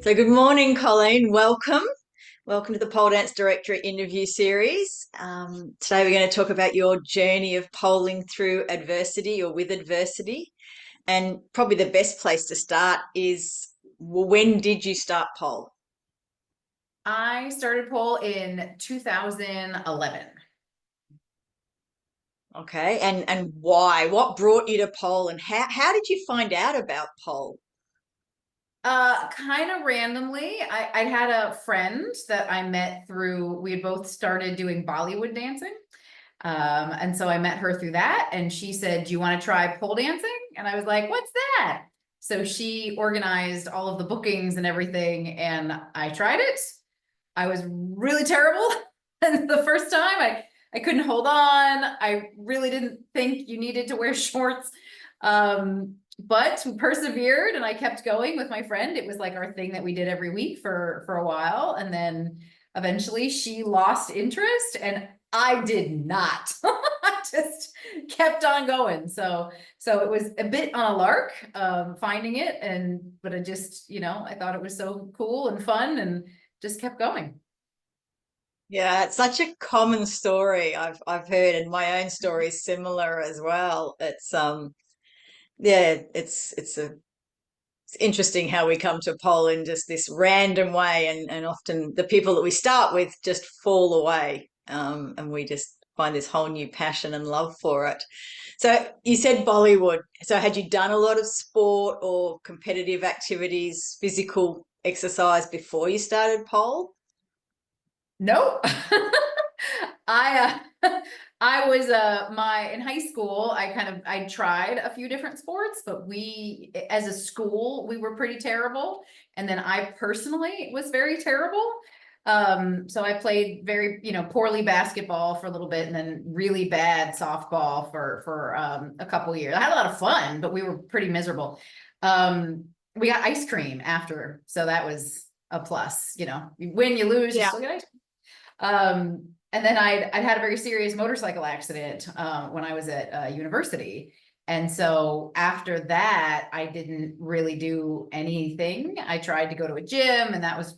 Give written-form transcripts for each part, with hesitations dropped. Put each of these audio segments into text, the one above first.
So good morning, Colleen. Welcome. Welcome to the Directory interview series. Today we're going to talk about your journey of polling through adversity or with adversity. And probably the best place to start is, well, when did you start pole? I started pole in 2011. Okay, and why? What brought you to pole, and how did you find out about pole? Kind of randomly, I'd had a friend that I met through, we had both started doing Bollywood dancing. And so I met her through that, and she said, "Do you want to try pole dancing?" And I was like, "What's that?" So she organized all of the bookings and everything, and I tried it. I was really terrible. And the first time I couldn't hold on. I really didn't think you needed to wear shorts. But we persevered and I kept going with my friend. It was like our thing that we did every week for a while. And then eventually she lost interest and I did not. I just kept on going. So it was a bit on a lark, finding it. But I just, I thought it was so cool and fun and just kept going. Yeah, it's such a common story I've heard, and my own story is similar as well. Yeah, it's interesting how we come to pole in just this random way, and often the people that we start with just fall away, and we just find this whole new passion and love for it. So you said Bollywood. So had you done a lot of sport or competitive activities, physical exercise before you started pole? Nope. I I was my in high school I tried a few different sports, but we as a school we were pretty terrible, and then I personally was very terrible. So I played very, poorly basketball for a little bit and then really bad softball for a couple years. I had a lot of fun, but we were pretty miserable. We got ice cream after, so that was a plus. You win, you lose, you Yeah. still get ice cream. And then I'd had a very serious motorcycle accident when I was at university. And so after that, I didn't really do anything. I tried to go to a gym, and that was,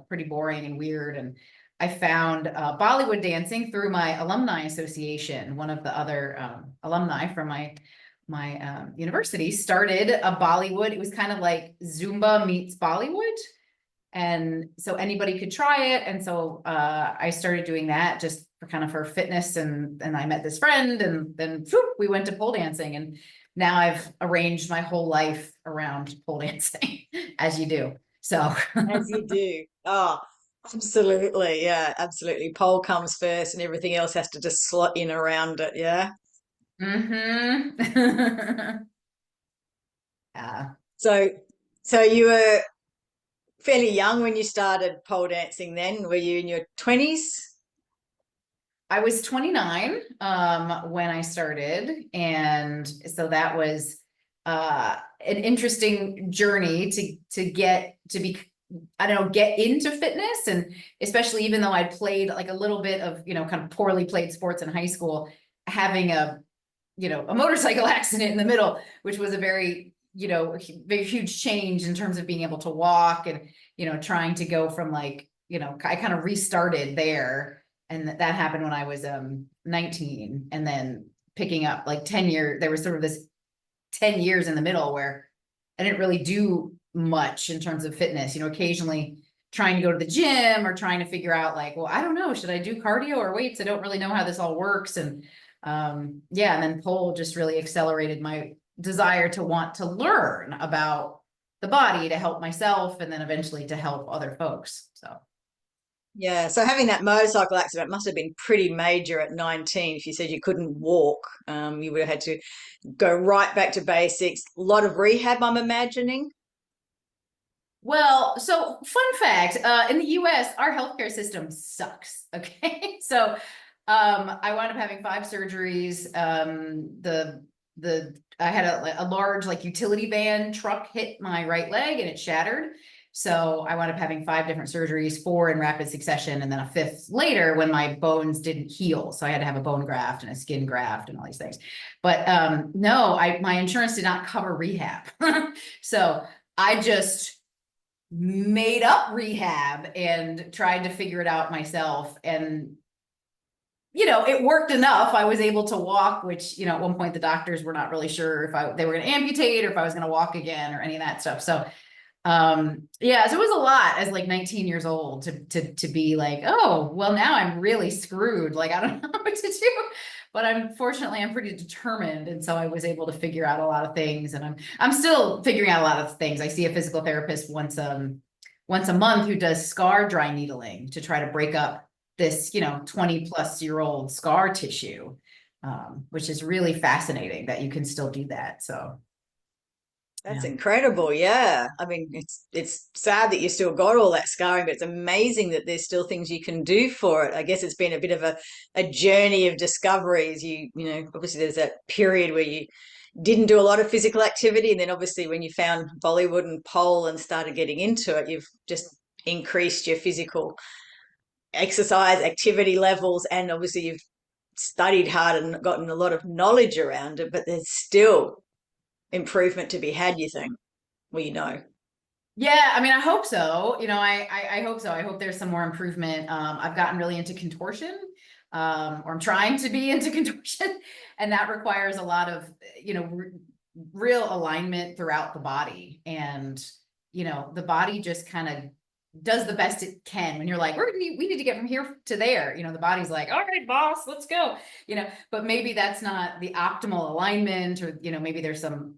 pretty boring and weird. And I found Bollywood dancing through my alumni association. One of the other alumni from my university started a Bollywood. It was kind of like Zumba meets Bollywood. And so anybody could try it. And so I started doing that just for fitness. And I met this friend, and then whoop, we went to pole dancing. And now I've arranged my whole life around pole dancing, as you do. So As you do. Oh, absolutely. Yeah, absolutely. Pole comes first and everything else has to just slot in around it. Yeah. mm-hmm. Yeah. So, so you were fairly young when you started pole dancing then. Were you in your 20s? I was 29 when I started, and so that was an interesting journey to get to be, I don't know, get into fitness. And especially even though I played like a little bit of, kind of poorly played sports in high school, having a motorcycle accident in the middle, which was a very, very huge change in terms of being able to walk and, trying to go from like, I kind of restarted there. And that happened when I was 19, and then picking up like 10 years, there was sort of this 10 years in the middle where I didn't really do much in terms of fitness, occasionally trying to go to the gym or trying to figure out like, well, I don't know, should I do cardio or weights? I don't really know how this all works. And yeah, and then pole just really accelerated my desire to want to learn about the body to help myself and then eventually to help other folks. So Yeah. So having that motorcycle accident must have been pretty major at 19. If you said you couldn't walk, you would have had to go right back to basics. A lot of rehab, I'm imagining. well, so fun fact, in the US, our healthcare system sucks. Okay. So I wound up having 5 surgeries. I had a large like utility van truck hit my right leg and it shattered. So I wound up having 5 different surgeries, 4 in rapid succession, and then a 5th later when my bones didn't heal. So I had to have a bone graft and a skin graft and all these things. But no, my insurance did not cover rehab. So I just made up rehab and tried to figure it out myself. And, it worked enough. I was able to walk, which, at one point the doctors were not really sure if they were going to amputate or if I was going to walk again or any of that stuff. So, yeah, so it was a lot as like 19 years old to be like, oh, well, now I'm really screwed. Like, I don't know what to do, but I'm pretty determined. And so I was able to figure out a lot of things, and I'm still figuring out a lot of things. I see a physical therapist once a month who does scar dry needling to try to break up this, 20+ year old scar tissue, which is really fascinating that you can still do that. So, That's yeah. incredible. Yeah. I mean, it's sad that you still got all that scarring, but it's amazing that there's still things you can do for it. I guess it's been a bit of a journey of discoveries. Obviously there's that period where you didn't do a lot of physical activity, and then obviously when you found Bollywood and pole and started getting into it, you've just increased your physical exercise activity levels, and obviously you've studied hard and gotten a lot of knowledge around it, but there's still improvement to be had, you think? Well, Yeah, I mean, I hope so. I hope so. I hope there's some more improvement. I've gotten really into contortion, or I'm trying to be into contortion, and that requires a lot of, real alignment throughout the body. And, the body just kind of does the best it can when you're like, we need to get from here to there. The body's like, all right, boss, let's go, but maybe that's not the optimal alignment, or, maybe there's some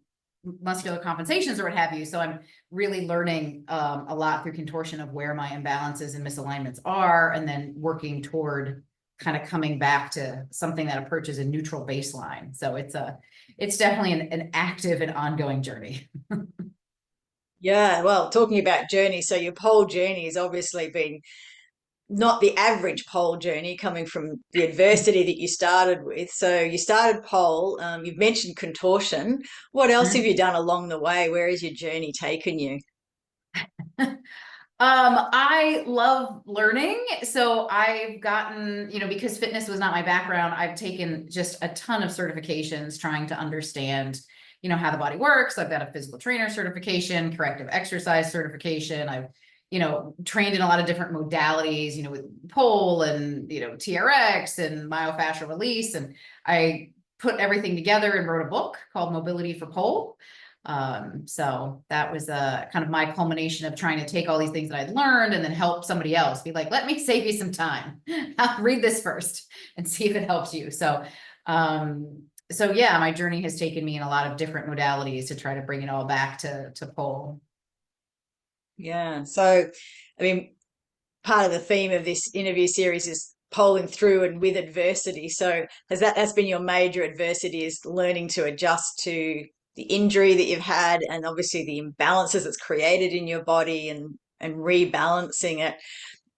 muscular compensations or what have you. So I'm really learning a lot through contortion of where my imbalances and misalignments are, and then working toward kind of coming back to something that approaches a neutral baseline. So it's definitely an active and ongoing journey. Yeah, well, talking about journey, so your pole journey has obviously been not the average pole journey, coming from the adversity that you started with. So you started pole, you've mentioned contortion. What else have you done along the way? Where has your journey taken you? I love learning. So I've gotten, because fitness was not my background, I've taken just a ton of certifications trying to understand, how the body works. I've got a physical trainer certification, corrective exercise certification. I've, trained in a lot of different modalities, with pole and, TRX and myofascial release. And I put everything together and wrote a book called Mobility for Pole. So that was kind of my culmination of trying to take all these things that I'd learned and then help somebody else, be like, let me save you some time. I'll read this first and see if it helps you. So yeah, my journey has taken me in a lot of different modalities to try to bring it all back to pole. Yeah. So, I mean, part of the theme of this interview series is polling through and with adversity. So that's been your major adversity, is learning to adjust to the injury that you've had, and obviously the imbalances it's created in your body, and rebalancing it.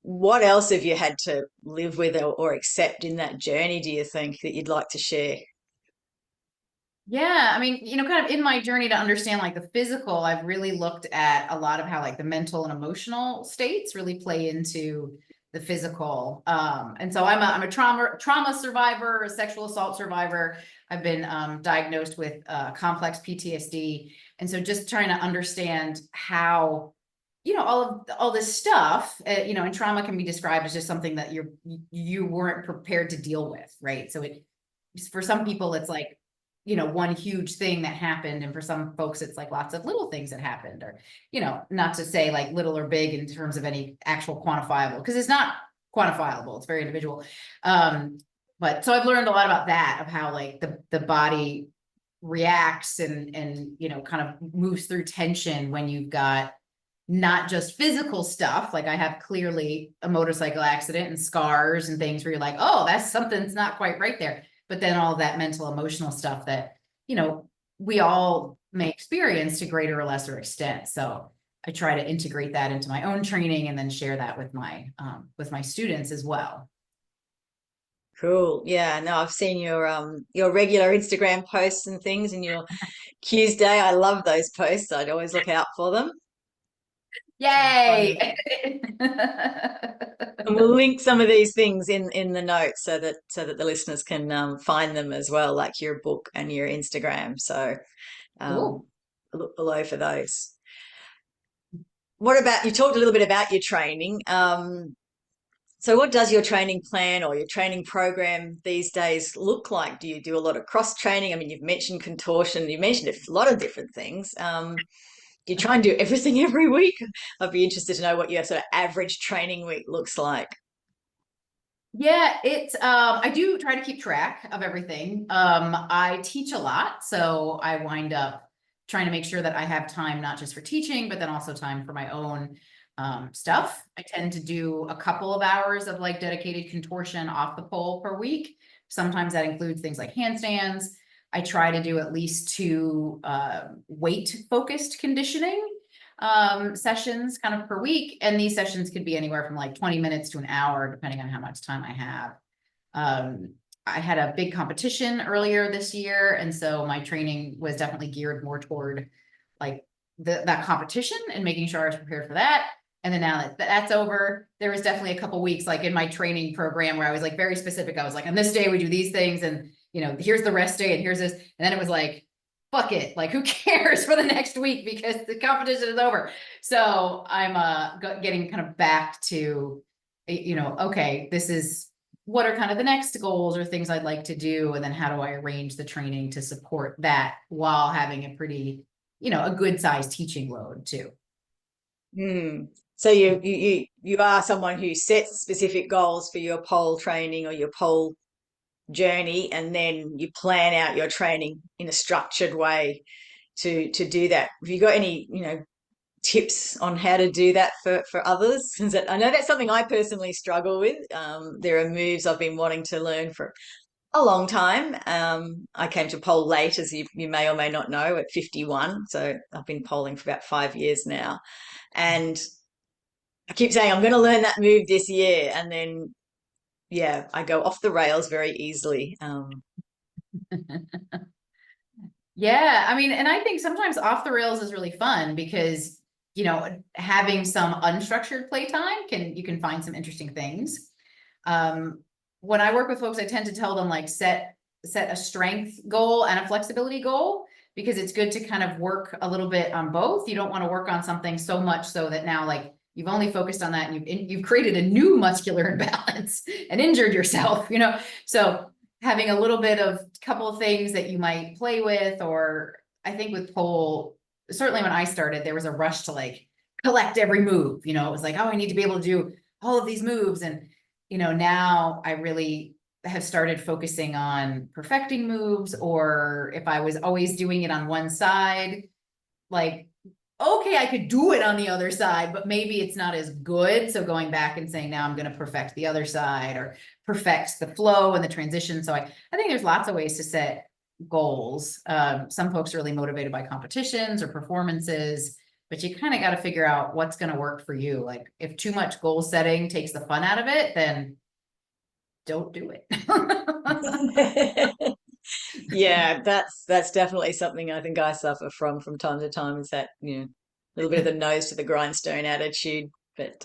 What else have you had to live with or accept in that journey, do you think, that you'd like to share? Yeah, I mean, kind of in my journey to understand like the physical, I've really looked at a lot of how like the mental and emotional states really play into the physical. And so I'm a trauma survivor, a sexual assault survivor. I've been diagnosed with complex PTSD, and so just trying to understand how, all this stuff, and trauma can be described as just something that you weren't prepared to deal with, right? So for some people, it's like, one huge thing that happened. And for some folks, it's like lots of little things that happened, or, not to say like little or big in terms of any actual quantifiable, because it's not quantifiable. It's very individual. But so I've learned a lot about that, of how like the body reacts and, kind of moves through tension when you've got not just physical stuff. Like I have clearly a motorcycle accident and scars and things where you're like, oh, that's something's not quite right there. But then all that mental, emotional stuff that, we all may experience to greater or lesser extent. So I try to integrate that into my own training and then share that with my students as well. Cool. Yeah, no, I've seen your regular Instagram posts and things, and your Q's Day. I love those posts. I'd always look out for them. Yay. Funny. And we'll link some of these things in the notes, so that the listeners can find them as well, like your book and your Instagram. So Cool. look below for those. what about, you talked a little bit about your training. So what does your training plan or your training program these days look like? Do you do a lot of cross training? I mean, you've mentioned contortion, you mentioned a lot of different things. Do you try and do everything every week? I'd be interested to know what your sort of average training week looks like. Yeah, it's I do try to keep track of everything. I teach a lot, so I wind up trying to make sure that I have time not just for teaching, but then also time for my own stuff. I tend to do a couple of hours of like dedicated contortion off the pole per week. Sometimes that includes things like handstands. I try to do at least two weight focused conditioning sessions kind of per week. And these sessions could be anywhere from like 20 minutes to an hour, depending on how much time I have. I had a big competition earlier this year. And so my training was definitely geared more toward like that competition and making sure I was prepared for that. And then now that that's over, there was definitely a couple weeks like in my training program where I was like very specific. I was like, on this day we do these things, and you know, here's the rest day and here's this. And then it was like, fuck it, like who cares for the next week because the competition is over. So I'm getting kind of back to, you know, okay, this is what are kind of the next goals or things I'd like to do, and then how do I arrange the training to support that while having a pretty, you know, a good sized teaching load too. Mm. So you are someone who sets specific goals for your pole training or your pole journey, and then you plan out your training in a structured way to do that. Have you got any, tips on how to do that for others? Because I know that's something I personally struggle with. There are moves I've been wanting to learn for a long time. I came to pole late, as you may or may not know, at 51. So I've been polling for about 5 years now. And I keep saying I'm going to learn that move this year. And then, yeah, I go off the rails very easily. Yeah, I mean, and I think sometimes off the rails is really fun because, you know, having some unstructured playtime you can find some interesting things. When I work with folks, I tend to tell them like set a strength goal and a flexibility goal, because it's good to kind of work a little bit on both. You don't want to work on something so much so that now like you've only focused on that and you've created a new muscular imbalance and injured yourself, you know? So having a little bit of couple of things that you might play with, or I think with pole, certainly when I started, there was a rush to like collect every move, you know, it was like, oh, I need to be able to do all of these moves. And, you know, now I really have started focusing on perfecting moves, or if I was always doing it on one side, like, okay, I could do it on the other side, but maybe it's not as good. So going back and saying, now I'm going to perfect the other side or perfect the flow and the transition. So I think there's lots of ways to set goals. Some folks are really motivated by competitions or performances, but you kind of got to figure out what's going to work for you. Like if too much goal setting takes the fun out of it, then don't do it. Yeah, that's definitely something I think I suffer from time to time, is that, a little bit of the nose to the grindstone attitude. But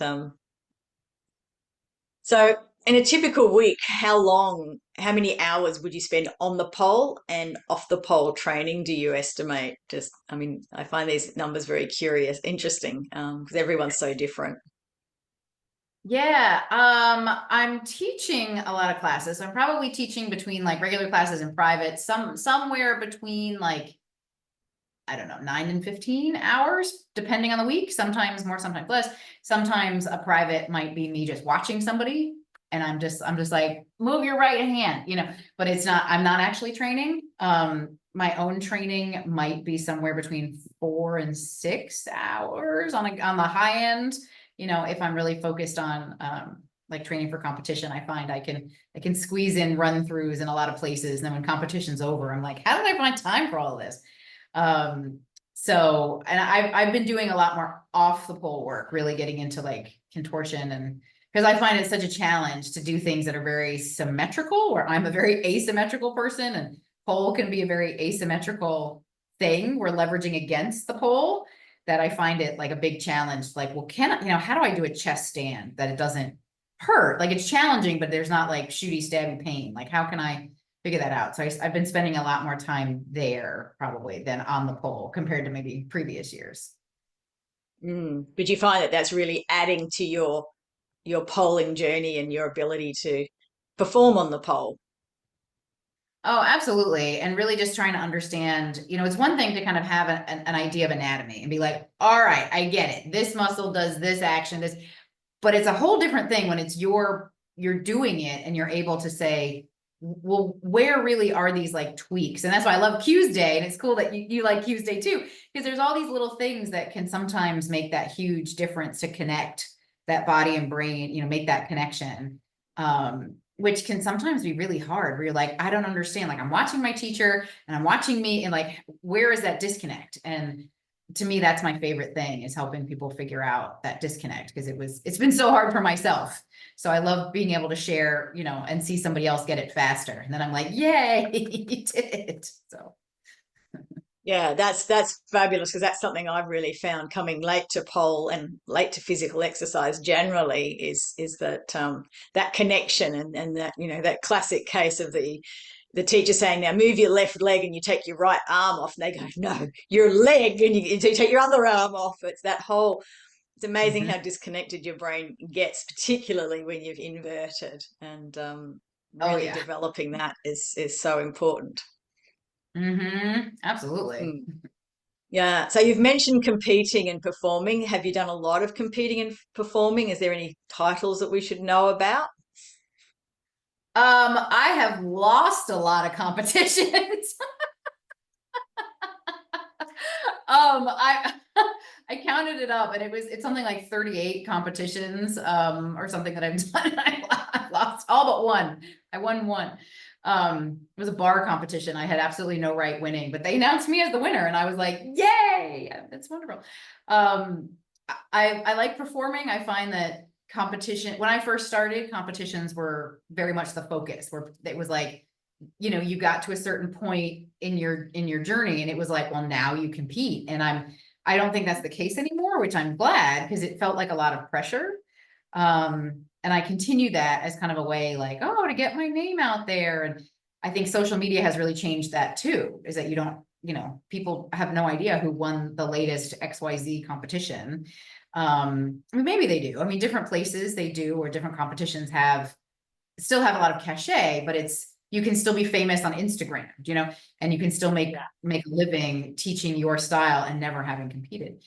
so in a typical week, how many hours would you spend on the pole and off the pole training, do you estimate? Just, I mean, I find these numbers very interesting, because everyone's so different. Yeah, I'm teaching a lot of classes. So I'm probably teaching between like regular classes and private, somewhere between like, I don't know, 9 and 15 hours, depending on the week, sometimes more, sometimes less. Sometimes a private might be me just watching somebody and I'm just like, move your right hand, you know, but I'm not actually training. My own training might be somewhere between 4 and 6 hours on the high end. You know, if I'm really focused on, like training for competition, I find I can squeeze in run throughs in a lot of places. And then when competition's over, I'm like, how did I find time for all of this? So, and I've been doing a lot more off the pole work, really getting into like contortion, and because I find it such a challenge to do things that are very symmetrical, where I'm a very asymmetrical person and pole can be a very asymmetrical thing. We're leveraging against the pole, that I find it like a big challenge. Like, well, how do I do a chest stand that it doesn't hurt? Like it's challenging, but there's not like shooty stabby pain. Like how can I figure that out? So I've been spending a lot more time there probably than on the pole compared to maybe previous years. But you find that that's really adding to your polling journey and your ability to perform on the pole. Oh, absolutely. And really just trying to understand, it's one thing to kind of have an idea of anatomy and be like, all right, I get it. This muscle does this action, this, but it's a whole different thing when it's you're doing it and you're able to say, well, where really are these like tweaks? And that's why I love Cues Day. And it's cool that you like Cues Day too, because there's all these little things that can sometimes make that huge difference to connect that body and brain, make that connection. Which can sometimes be really hard where you're like, I don't understand. Like I'm watching my teacher and I'm watching me and like, where is that disconnect? And to me, that's my favorite thing is helping people figure out that disconnect because it's been so hard for myself. So I love being able to share, and see somebody else get it faster. And then I'm like, yay, you did it. So. Yeah, that's fabulous because that's something I've really found coming late to pole and late to physical exercise generally is that that connection and that that classic case of the teacher saying, now move your left leg and you take your right arm off, and they go, no, your leg, and you take your other arm off. It's that whole. It's amazing how disconnected your brain gets, particularly when you've inverted, and Oh really yeah. developing that is so important. Absolutely. Mm. Yeah. So you've mentioned competing and performing. Have you done a lot of competing and performing? Is there any titles that we should know about? I have lost a lot of competitions. I I counted it up and it's something like 38 competitions, or something that I've done. I lost all but one. I won one. It was a bar competition. I had absolutely no right winning, but they announced me as the winner and I was like, yay, that's wonderful. I like performing. I find that competition, when I first started, competitions were very much the focus where it was like, you got to a certain point in your journey and it was like, well, now you compete. And I don't think that's the case anymore, which I'm glad because it felt like a lot of pressure. And I continue that as kind of a way like, oh, to get my name out there. And I think social media has really changed that too, is that you don't, people have no idea who won the latest XYZ competition. I mean, maybe they do. I mean, different places they do, or different competitions still have a lot of cachet, but you can still be famous on Instagram, and you can still make a living teaching your style and never having competed.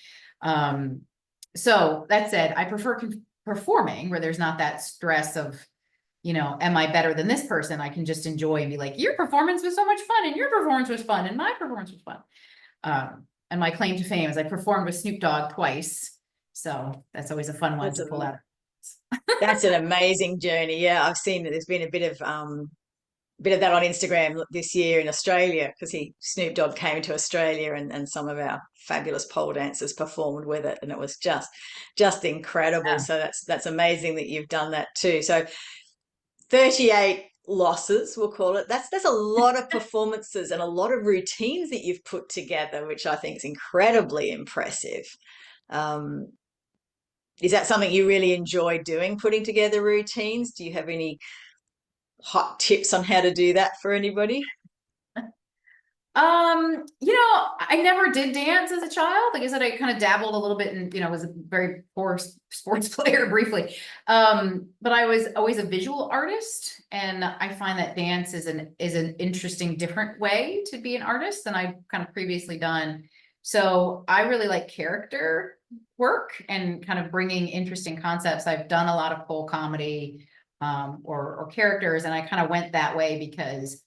So that said, I prefer performing where there's not that stress of, am I better than this person? I can just enjoy and be like, your performance was so much fun and your performance was fun and my performance was fun. And my claim to fame is I performed with Snoop Dogg twice. So that's always a fun one That's to pull a out. that's an amazing journey. Yeah, I've seen that there's been a bit of that on Instagram this year in Australia because Snoop Dogg came to Australia and some of our fabulous pole dancers performed with it and it was just incredible. Yeah. So that's amazing that you've done that too. So 38 losses, we'll call it. That's a lot of performances and a lot of routines that you've put together, which I think is incredibly impressive. Um, is that something you really enjoy doing, putting together routines? Do you have any hot tips on how to do that for anybody? I never did dance as a child. Like I said, I kind of dabbled a little bit and, was a very poor sports player briefly. But I was always a visual artist. And I find that dance is an interesting, different way to be an artist than I've kind of previously done. So I really like character work and kind of bringing interesting concepts. I've done a lot of pole comedy, or characters. And I kind of went that way because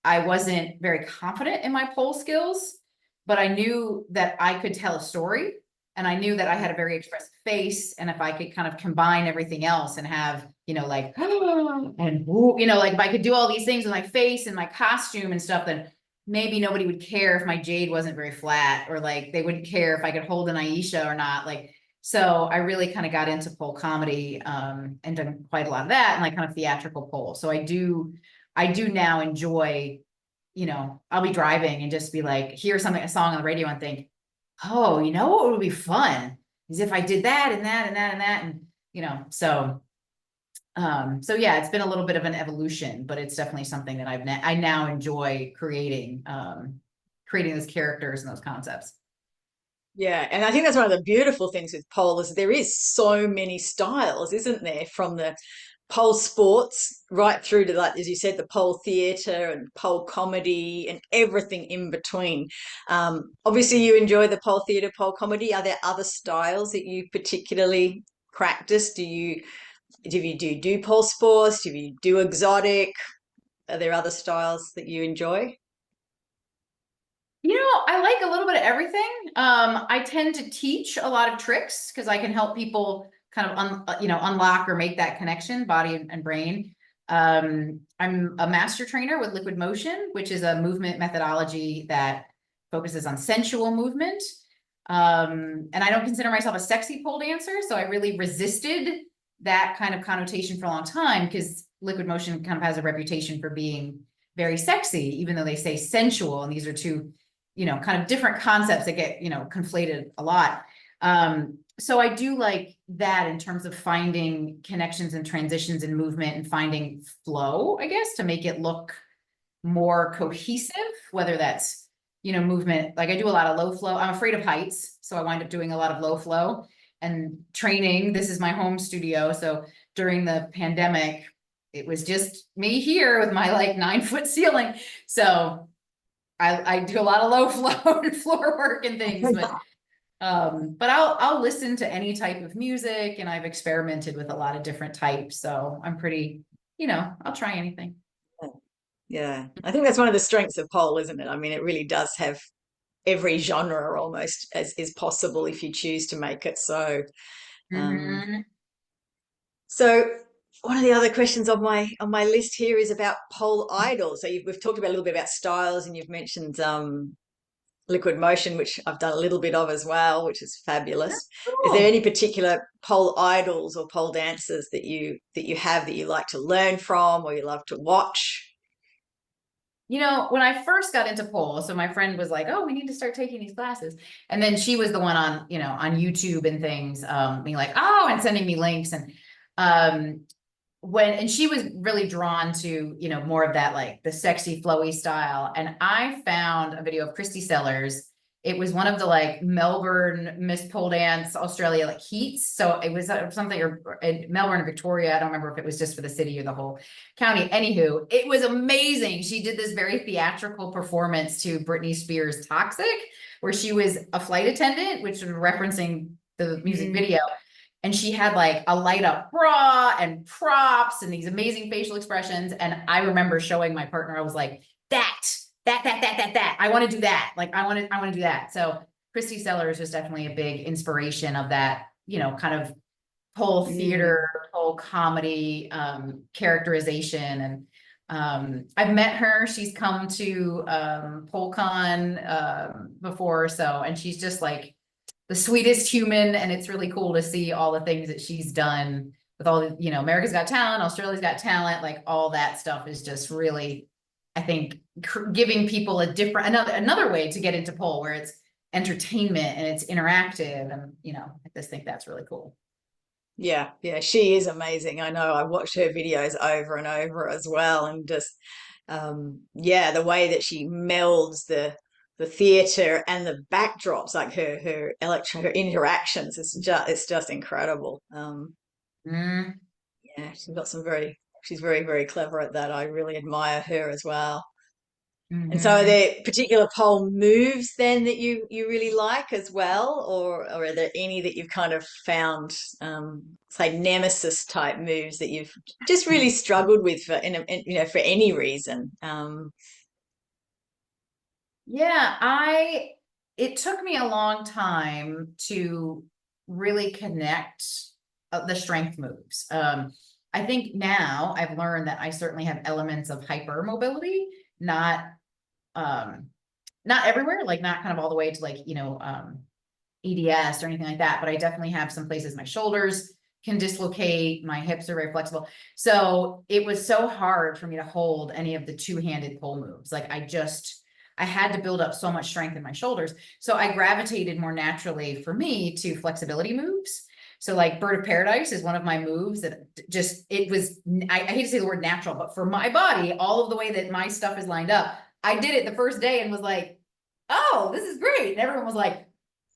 I wasn't very confident in my pole skills, but I knew that I could tell a story and I knew that I had a very expressive face. And if I could kind of combine everything else and have, like, and, like if I could do all these things with my face and my costume and stuff, then maybe nobody would care if my jade wasn't very flat, or like they wouldn't care if I could hold an Aisha or not. Like, so I really kind of got into pole comedy, and done quite a lot of that and like kind of theatrical pole. So I do now enjoy, I'll be driving and just be like, hear a song on the radio and think, oh, what would be fun is if I did that and that and that and that. And, so yeah, it's been a little bit of an evolution, but it's definitely something that I now enjoy creating those characters and those concepts. Yeah, and I think that's one of the beautiful things with pole is there is so many styles, isn't there? From the pole sports right through to, like as you said, the pole theatre and pole comedy and everything in between. Obviously, you enjoy the pole theatre, pole comedy. Are there other styles that you particularly practice? Do you do pole sports? Do you do exotic? Are there other styles that you enjoy? You know, I like a little bit of everything. I tend to teach a lot of tricks because I can help people kind of unlock or make that connection, body and brain. I'm a master trainer with liquid motion, which is a movement methodology that focuses on sensual movement. And I don't consider myself a sexy pole dancer, so I really resisted that kind of connotation for a long time because liquid motion kind of has a reputation for being very sexy, even though they say sensual, and these are two kind of different concepts that get, conflated a lot. So I do like that in terms of finding connections and transitions in movement and finding flow, I guess, to make it look more cohesive, whether that's, movement. Like I do a lot of low flow. I'm afraid of heights, so I wind up doing a lot of low flow and training. This is my home studio. So during the pandemic, it was just me here with my like 9-foot ceiling. So I do a lot of low flow and floor work and things, but I'll listen to any type of music, and I've experimented with a lot of different types. So I'm pretty, I'll try anything. Yeah, I think that's one of the strengths of pole, isn't it? I mean, it really does have every genre almost as is possible if you choose to make it so. Um, Mhm. so one of the other questions on my list here is about pole idols. So we've talked about a little bit about styles, and you've mentioned liquid motion, which I've done a little bit of as well, which is fabulous. Is there Cool. any particular pole idols or pole dancers that you have that you like to learn from or you love to watch? When I first got into pole, so my friend was like, "Oh, we need to start taking these classes," and then she was the one on, on YouTube and things, being like, "Oh," and sending me links, and um, and she was really drawn to, more of that, like the sexy flowy style. And I found a video of Christy Sellers. It was one of the like Melbourne Miss Pole Dance Australia like heats. So it was something or in Melbourne or Victoria. I don't remember if it was just for the city or the whole county. Anywho, it was amazing. She did this very theatrical performance to Britney Spears' Toxic, where she was a flight attendant, which was referencing the music Mm. video, and she had like a light up bra and props and these amazing facial expressions. And I remember showing my partner, I was like, that. I want to do that. Like, I want to do that. So Christy Sellers was definitely a big inspiration of that, kind of whole Mm. theater, whole comedy, characterization. And I've met her. She's come to PoleCon before. So, and she's just like the sweetest human, and it's really cool to see all the things that she's done with all the, America's Got Talent, Australia's Got Talent, like all that stuff is just really, I think, giving people a different, another way to get into pole where it's entertainment and it's interactive, and I just think that's really cool. Yeah, yeah, she is amazing. I know I watched her videos over and over as well, and just yeah, the way that she melds the theater and the backdrops, like her interactions, it's just incredible. Mm, Yeah, she's very, very clever at that. I really admire her as well. And so are mhm. there particular pole moves then that you really like as well, or are there any that you've kind of found, say Nemesis type moves that you've just really struggled with for any reason? Yeah, it took me a long time to really connect the strength moves. I think now I've learned that I certainly have elements of hypermobility, not, um, not everywhere, like not kind of all the way to like, EDS or anything like that, but I definitely have some places my shoulders can dislocate, my hips are very flexible. So it was so hard for me to hold any of the two-handed pole moves. Like I had to build up so much strength in my shoulders. So I gravitated more naturally for me to flexibility moves. So like Bird of Paradise is one of my moves that just, it was, I hate to say the word natural, but for my body, all of the way that my stuff is lined up, I did it the first day and was like, oh, this is great. And everyone was like,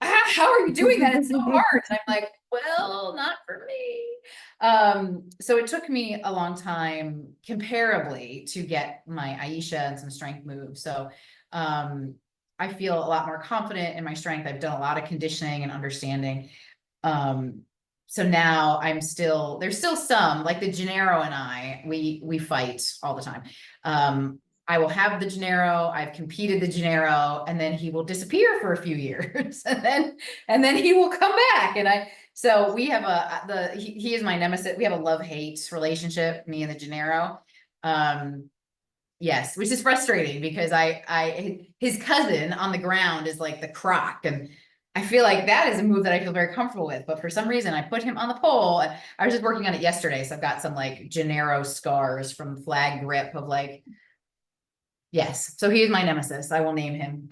how are you doing that? It's so hard. And I'm like, well, not for me. So it took me a long time comparably to get my Aisha and some strength moves. So, I feel a lot more confident in my strength. I've done a lot of conditioning and understanding. Um, so now there's still some, like the Janeiro and we fight all the time. I will have the Janeiro, I've competed the Janeiro, and then he will disappear for a few years and then he will come back. So we have he is my nemesis. We have a love-hate relationship, me and the Janeiro. Yes, which is frustrating because his cousin on the ground is like the croc, and I feel like that is a move that I feel very comfortable with. But for some reason, I put him on the pole. And I was just working on it yesterday, so I've got some like Janeiro scars from flag grip of like, yes. So he is my nemesis. I will name him.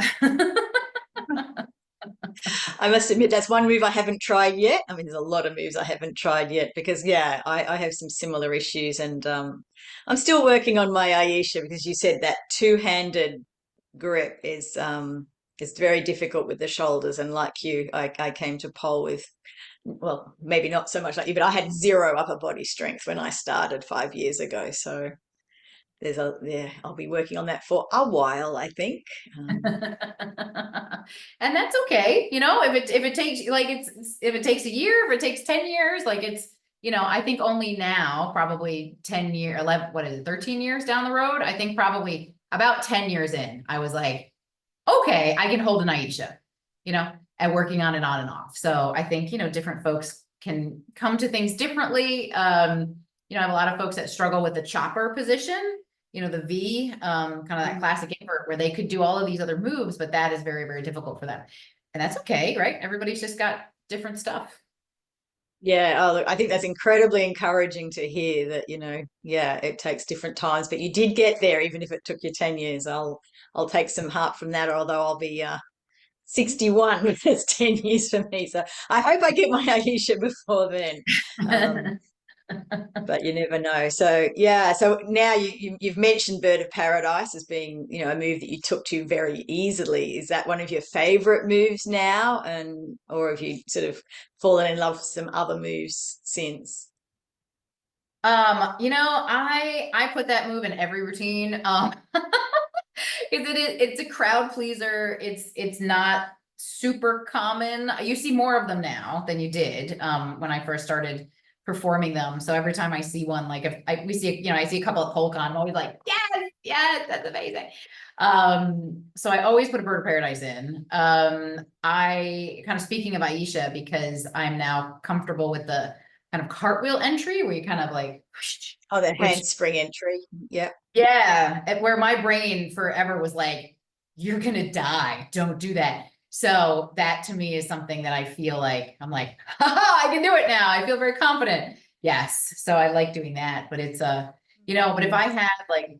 I must admit, that's one move I haven't tried yet. I mean, there's a lot of moves I haven't tried yet because, yeah, I have some similar issues, and I'm still working on my Aisha because you said that two-handed grip is very difficult with the shoulders. And like you, I came to pole with, well, maybe not so much like you, but I had zero upper body strength when I started 5 years ago. So yeah, I'll be working on that for a while, I think. And that's okay. You know, if it takes like if it takes a year, if it takes 10 years, like I think only now, probably 10 year, 11, what is it, 13 years down the road, I think probably about 10 years in, I was like, okay, I can hold an Aisha, and working on it on and off. So I think, different folks can come to things differently. I have a lot of folks that struggle with the chopper position, the V, kind of that classic invert where they could do all of these other moves, but that is very, very difficult for them. And that's okay, right? Everybody's just got different stuff. Yeah, oh, look, I think that's incredibly encouraging to hear that, yeah, it takes different times, but you did get there, even if it took you 10 years. I'll take some heart from that, although I'll be 61 when it's 10 years for me. So I hope I get my Aisha before then. Um, but you never know. So yeah, so now you've mentioned Bird of Paradise as being, a move that you took to very easily. Is that one of your favorite moves now, and or have you sort of fallen in love with some other moves since? I put that move in every routine. Because it's a crowd pleaser. It's not super common. You see more of them now than you did when I first started performing them. So every time I see one, like we see, I see a couple of PoleCon, I'm always like, yes, yes, that's amazing. So I always put a Bird of Paradise in. I kind of speaking of Aisha, because I'm now comfortable with the kind of cartwheel entry where you kind of like, Oh, the which handspring entry. Yep. yeah, where my brain forever was like, you're gonna die. Don't do that. So that to me is something that I feel like I'm like, haha, I can do it now. I feel very confident. Yes. So I like doing that. But it's but if I had like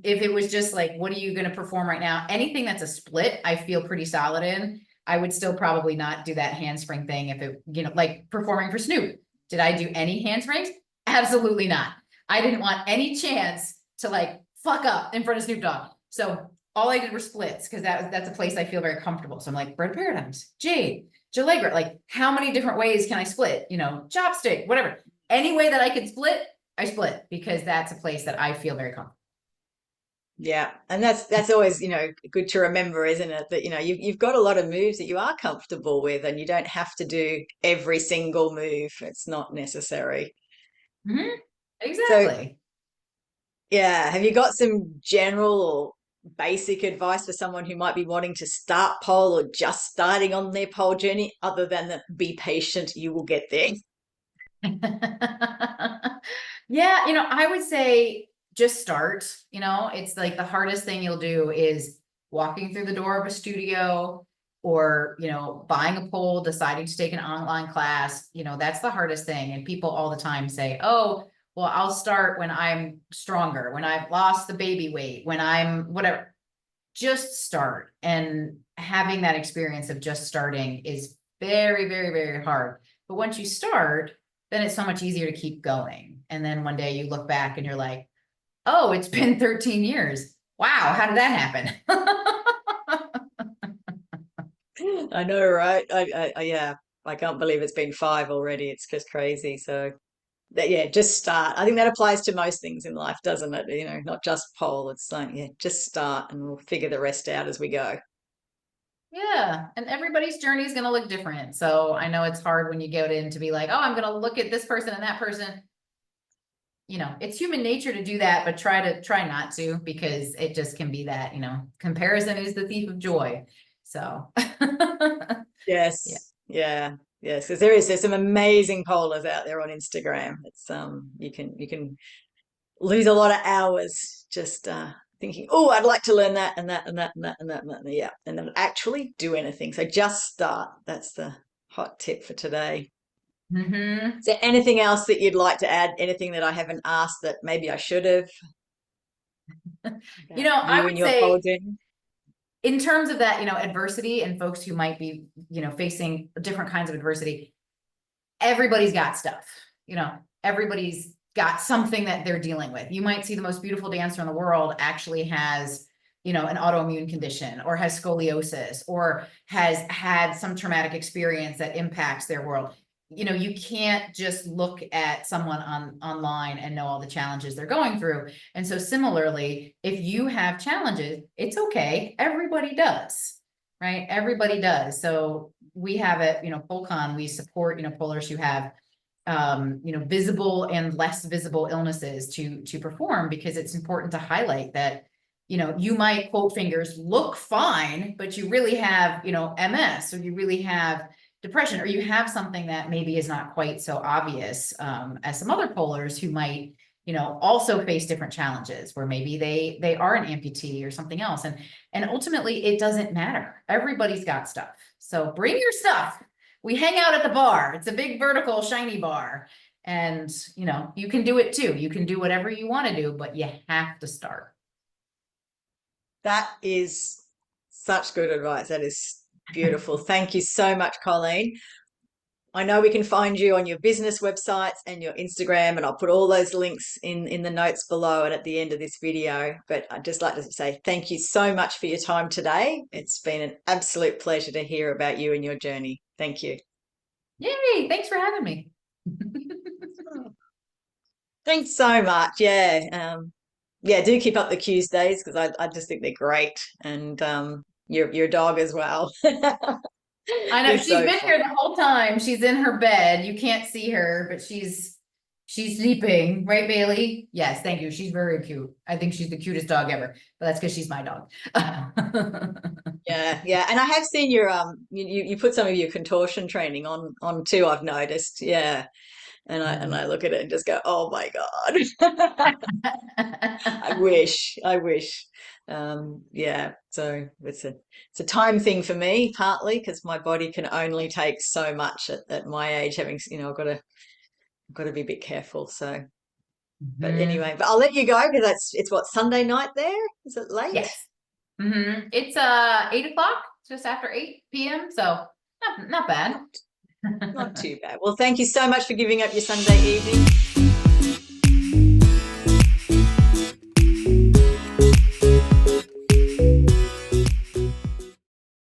if it was just like, what are you gonna perform right now? Anything that's a split, I feel pretty solid in. I would still probably not do that handspring thing if it, like performing for Snoop. Did I do any handsprings? Absolutely not. I didn't want any chance to like fuck up in front of Snoop Dogg. So all I did were splits because that's a place I feel very comfortable. So I'm like, Bird of Paradise, Jade, Jalegra, like how many different ways can I split? Chopstick, whatever. Any way that I could split, I split because that's a place that I feel very comfortable. Yeah, and that's always, good to remember, isn't it? That, you've got a lot of moves that you are comfortable with, and you don't have to do every single move. It's not necessary. Mhm. So, Exactly. yeah, have you got some general or basic advice for someone who might be wanting to start pole or just starting on their pole journey, other than that, be patient, you will get there? Yeah, I would say just start. It's like the hardest thing you'll do is walking through the door of a studio or, buying a pole, deciding to take an online class. That's the hardest thing. And people all the time say, oh, well, I'll start when I'm stronger, when I've lost the baby weight, when I'm whatever. Just start. And having that experience of just starting is very, very, very hard. But once you start, then it's so much easier to keep going. And then one day you look back and you're like, oh, it's been 13 years. Wow, how did that happen? I know, right? Yeah, I can't believe it's been 5 already. It's just crazy. So that, yeah, just start. I think that applies to most things in life, doesn't it? You know, not just pole. It's like, yeah, just start and we'll figure the rest out as we go. Yeah, and everybody's journey is going to look different. So I know it's hard when you go in to be like, oh, I'm going to look at this person and that person. You know, it's human nature to do that, but try not to, because it just can be that, comparison is the thief of joy. So yeah. Yes. Yeah. Yes. Because there's some amazing polers out there on Instagram. It's you can lose a lot of hours just thinking, oh, I'd like to learn that and that and that and that and that and that. Yeah. And then actually do anything. So just start. That's the hot tip for today. Mm-hmm. Is there anything else that you'd like to add? Anything that I haven't asked that maybe I should have about I you would and your pole say journey? in terms of that, adversity and folks who might be, facing different kinds of adversity, everybody's got stuff, everybody's got something that they're dealing with. You might see the most beautiful dancer in the world actually has, an autoimmune condition, or has scoliosis, or has had some traumatic experience that impacts their world. You can't just look at someone online and know all the challenges they're going through. And so similarly, if you have challenges, it's okay. Everybody does, right? Everybody does. So we have it, PoleCon, we support, polers who have visible and less visible illnesses to perform, because it's important to highlight that, you might, quote fingers, look fine, but you really have, MS, or you really have depression, or you have something that maybe is not quite so obvious as some other polers who might, also face different challenges, where maybe they are an amputee or something else. And ultimately it doesn't matter. Everybody's got stuff. So bring your stuff. We hang out at the bar. It's a big vertical shiny bar. And you can do it too. You can do whatever you want to do, but you have to start. That is such good advice. That is beautiful. Thank you so much, Colleen. I know we can find you on your business websites and your Instagram, and I'll put all those links in the notes below and at the end of this video. But I'd just like to say thank you so much for your time today. It's been an absolute pleasure to hear about you and your journey. Thank you. Yay, thanks for having me. Thanks so much. Yeah. Yeah, do keep up the Tuesdays because I just think they're great. And your dog as well. I know They're she's so been fun. here the whole time. She's in her bed. You can't see her, but she's sleeping, right, Bailey? Yes, thank you. She's very cute. I think she's the cutest dog ever, but that's because she's my dog. Yeah, yeah. And I have seen your you put some of your contortion training on too, I've noticed. Yeah. And I look at it and just go, oh my God. I wish. Yeah, so it's a time thing for me, partly because my body can only take so much at my age, having, I've got to be a bit careful. So, but Mhm. anyway, but I'll let you go because it's what, Sunday night there? Is it late? Yes. It's 8 o'clock, just after 8 p.m. So not bad. Not too bad. Well, thank you so much for giving up your Sunday evening.